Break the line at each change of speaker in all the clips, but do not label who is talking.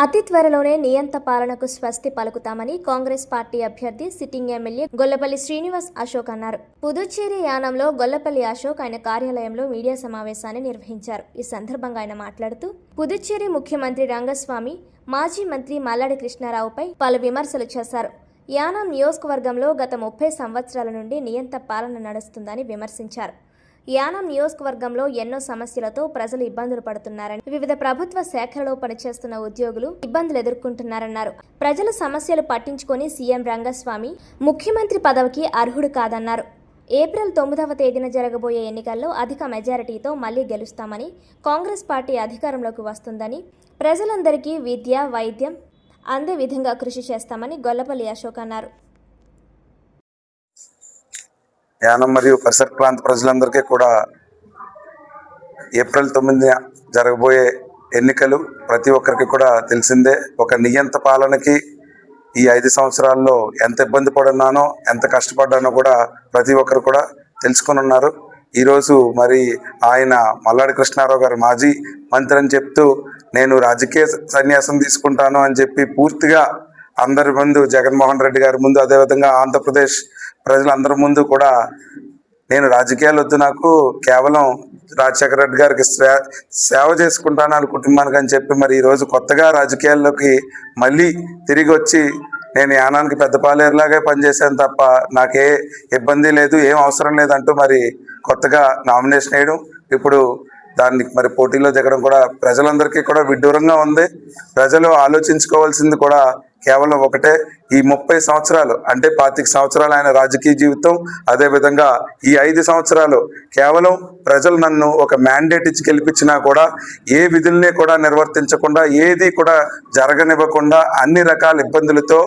అతి త్వరలోనే నియంత పాలనకు స్వస్తి పలుకుతామని కాంగ్రెస్ పార్టీ అభ్యర్థి సిట్టింగ్ ఎమ్మెల్యే గొల్లపల్లి శ్రీనివాస్ అశోక్ అన్నారు. పుదుచ్చేరి యానంలో గొల్లపల్లి అశోక్ ఆయన కార్యాలయంలో మీడియా సమావేశాన్ని నిర్వహించారు. ఈ సందర్భంగా ఆయన మాట్లాడుతూ పుదుచ్చేరి ముఖ్యమంత్రి రంగస్వామి, మాజీ మంత్రి మల్లాడి కృష్ణారావుపై పలు విమర్శలు చేశారు. యానం నియోజకవర్గంలో గత 30 సంవత్సరాల నుండి నియంత పాలన నడుస్తుందని విమర్శించారు. యానం నియోజకవర్గంలో ఎన్నో సమస్యలతో ప్రజలు ఇబ్బందులు పడుతున్నారని, వివిధ ప్రభుత్వ శాఖలలో పనిచేస్తున్న ఉద్యోగులు ఇబ్బందులు ఎదుర్కొంటున్నారన్నారు. ప్రజల సమస్యలు పట్టించుకొని సీఎం రంగస్వామి ముఖ్యమంత్రి పదవికి అర్హుడు కాదన్నారు. ఏప్రిల్ 9వ తేదీన జరగబోయే ఎన్నికల్లో అధిక మెజారిటీతో మళ్లీ గెలుస్తామని, కాంగ్రెస్ పార్టీ అధికారంలోకి వస్తుందని, ప్రజలందరికీ విద్య, వైద్యం అందే విధంగా కృషి చేస్తామని గొల్లపల్లి అశోక్ అన్నారు.
యానం మరియు పరిసర ప్రాంత ప్రజలందరికీ కూడా ఏప్రిల్ 9న జరగబోయే ఎన్నికలు ప్రతి ఒక్కరికి కూడా తెలిసిందే. ఒక నియంత పాలనకి ఈ 5 సంవత్సరాల్లో ఎంత ఇబ్బంది పడున్నానో, ఎంత కష్టపడ్డానో కూడా ప్రతి ఒక్కరు కూడా తెలుసుకొని ఉన్నారు. ఈరోజు మరి ఆయన మల్లాడి కృష్ణారావు గారు మాజీ మంత్రి అని చెప్తూ నేను రాజకీయ సన్యాసం తీసుకుంటాను అని చెప్పి పూర్తిగా అందరి ముందు, జగన్మోహన్ రెడ్డి గారి ముందు, అదేవిధంగా ఆంధ్రప్రదేశ్ ప్రజలందరి ముందు కూడా నేను రాజకీయాలు వద్దు, నాకు కేవలం రాజశేఖర రెడ్డి గారికి సేవ చేసుకుంటాను వాళ్ళ కుటుంబానికి అని చెప్పి మరి ఈరోజు కొత్తగా రాజకీయాల్లోకి మళ్ళీ తిరిగి వచ్చి నేను యానానికి పెద్ద పాలేరులాగే పనిచేశాను తప్ప నాకే ఇబ్బంది లేదు, ఏం అవసరం లేదంటూ మరి కొత్తగా నామినేషన్ వేయడం, ఇప్పుడు దానికి మరి పోటీలో దిగడం కూడా ప్రజలందరికీ కూడా విడ్డూరంగా ఉంది. ప్రజలు ఆలోచించుకోవాల్సింది కూడా కేవలం ఒకటే, ఈ 30 సంవత్సరాలు అంటే 25 సంవత్సరాలు ఆయన రాజకీయ జీవితం, అదేవిధంగా ఈ 5 సంవత్సరాలు కేవలం ప్రజలు నన్ను ఒక మ్యాండేట్ ఇచ్చి గెలిపించినా కూడా ఏ విధుల్ని కూడా నిర్వర్తించకుండా, ఏది కూడా జరగనివ్వకుండా అన్ని రకాల ఇబ్బందులతో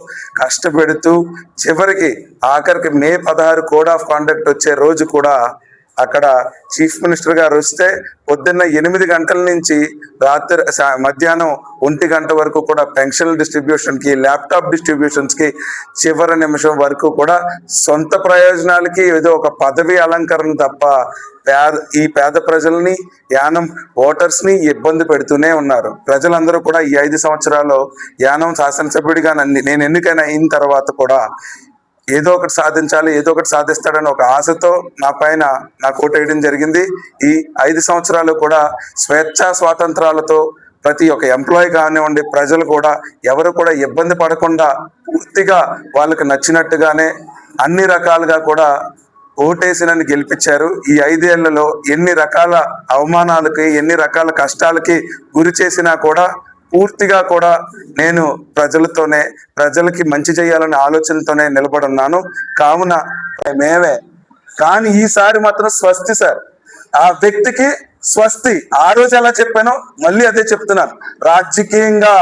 కష్టపెడుతూ చివరికి ఆఖరికి మే 16 కోడ్ ఆఫ్ కాండక్ట్ వచ్చే రోజు కూడా అక్కడ చీఫ్ మినిస్టర్ గారు వస్తే పొద్దున్న 8 గంటల నుంచి రాత్రి మధ్యాహ్నం 1 గంట వరకు కూడా పెన్షన్ డిస్ట్రిబ్యూషన్కి, ల్యాప్టాప్ డిస్ట్రిబ్యూషన్స్కి, చివరి నిమిషం వరకు కూడా సొంత ప్రయోజనాలకి ఏదో ఒక పదవి అలంకరణ తప్ప ఈ పేద ప్రజల్ని, యానం ఓటర్స్ని ఇబ్బంది పెడుతూనే ఉన్నారు. ప్రజలందరూ కూడా ఈ 5 సంవత్సరాల్లో యానం శాసనసభ్యుడిగా నేను ఎన్నికైన అయిన తర్వాత కూడా ఏదో ఒకటి సాధించాలి, ఏదో ఒకటి సాధిస్తాడని ఒక ఆశతో నా పైన నాకు ఓటు వేయడం జరిగింది. ఈ 5 సంవత్సరాలు కూడా స్వేచ్ఛా స్వాతంత్రాలతో ప్రతి ఒక్క ఎంప్లాయీ కానివ్వండి, ప్రజలు కూడా ఎవరు కూడా ఇబ్బంది పడకుండా పూర్తిగా వాళ్ళకి నచ్చినట్టుగానే అన్ని రకాలుగా కూడా ఓటేసి నన్ను గెలిపించారు. ఈ 5 ఏళ్లలో ఎన్ని రకాల అవమానాలకి, ఎన్ని రకాల కష్టాలకి గురి చేసినా కూడా పూర్తిగా కూడా నేను ప్రజలకి మంచి చేయాలనే ఆలోచనతోనే నిలబడున్నాను. కావున మేమే కానీ ఈసారి మాత్రం స్వస్తి సార్, ఆ వ్యక్తికి స్వస్తి. ఆ రోజు ఎలా చెప్పానో మళ్ళీ అదే చెప్తున్నాను. రాజకీయంగా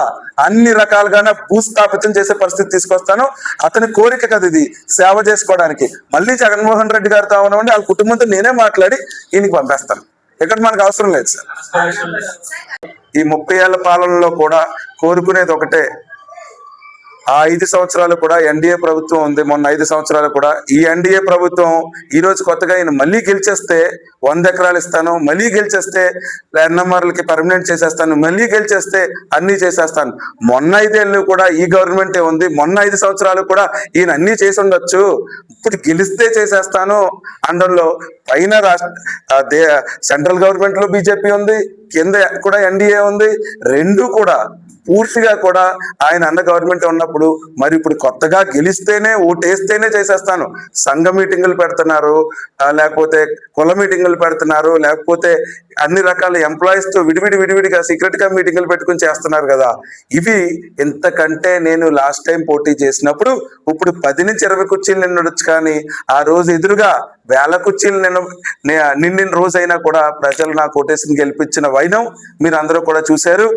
అన్ని రకాలుగానే భూస్థాపితం చేసే పరిస్థితి తీసుకొస్తాను. అతని కోరిక కదా ఇది, సేవ చేసుకోవడానికి. మళ్ళీ జగన్మోహన్ రెడ్డి గారితో అవనండి వాళ్ళ కుటుంబంతో నేనే మాట్లాడి ఈయనకి పంపేస్తాను. ఇక్కడ మనకు అవసరం లేదు సార్. ఈ 30 ఏళ్ల పాలనలో కూడా కోరుకునేది ఒకటే, ఆ 5 సంవత్సరాలు కూడా ఎన్డీఏ ప్రభుత్వం ఉంది. మొన్న 5 సంవత్సరాలు కూడా ఈ ఎన్డీఏ ప్రభుత్వం ఈరోజు కొత్తగా ఆయన మళ్ళీ గెలిచేస్తే 100 ఎకరాలు ఇస్తాను, మళ్ళీ గెలిచేస్తే ఎన్ఎంఆర్లకి పర్మనెంట్ చేసేస్తాను, మళ్ళీ గెలిచేస్తే అన్నీ చేసేస్తాను. మొన్న 5 ఏళ్ళు కూడా ఈ గవర్నమెంటే ఉంది, మొన్న 5 సంవత్సరాలు కూడా ఈయన అన్నీ చేసి ఉండొచ్చు, ఇప్పుడు గెలిస్తే చేసేస్తాను అనడంలో పైన సెంట్రల్ గవర్నమెంట్ లో బీజేపీ ఉంది, కింద కూడా ఎన్డీఏ ఉంది. రెండు కూడా పూర్తిగా కూడా ఆయన అన్న గవర్నమెంట్ ఉన్నప్పుడు మరి ఇప్పుడు కొత్తగా గెలిస్తేనే ఓటేస్తేనే చేసేస్తాను. సంఘ మీటింగులు పెడుతున్నారు, లేకపోతే కుల మీటింగులు పెడుతున్నారు, లేకపోతే అన్ని రకాల ఎంప్లాయీస్ తో విడివిడిగా సీక్రెట్ గా మీటింగులు పెట్టుకుని చేస్తున్నారు కదా. ఇవి ఇంతకంటే నేను లాస్ట్ టైం పోటీ చేసినప్పుడు ఇప్పుడు 10 నుంచి 20 కుర్చీలు నిండొచ్చు, కానీ ఆ రోజు ఎదురుగా 1000 కుర్చీలు నిండిన రోజైనా కూడా ప్రజలు నాకు ఓటేసి గెలిపించిన వైనం మీరు అందరూ కూడా చూశారు.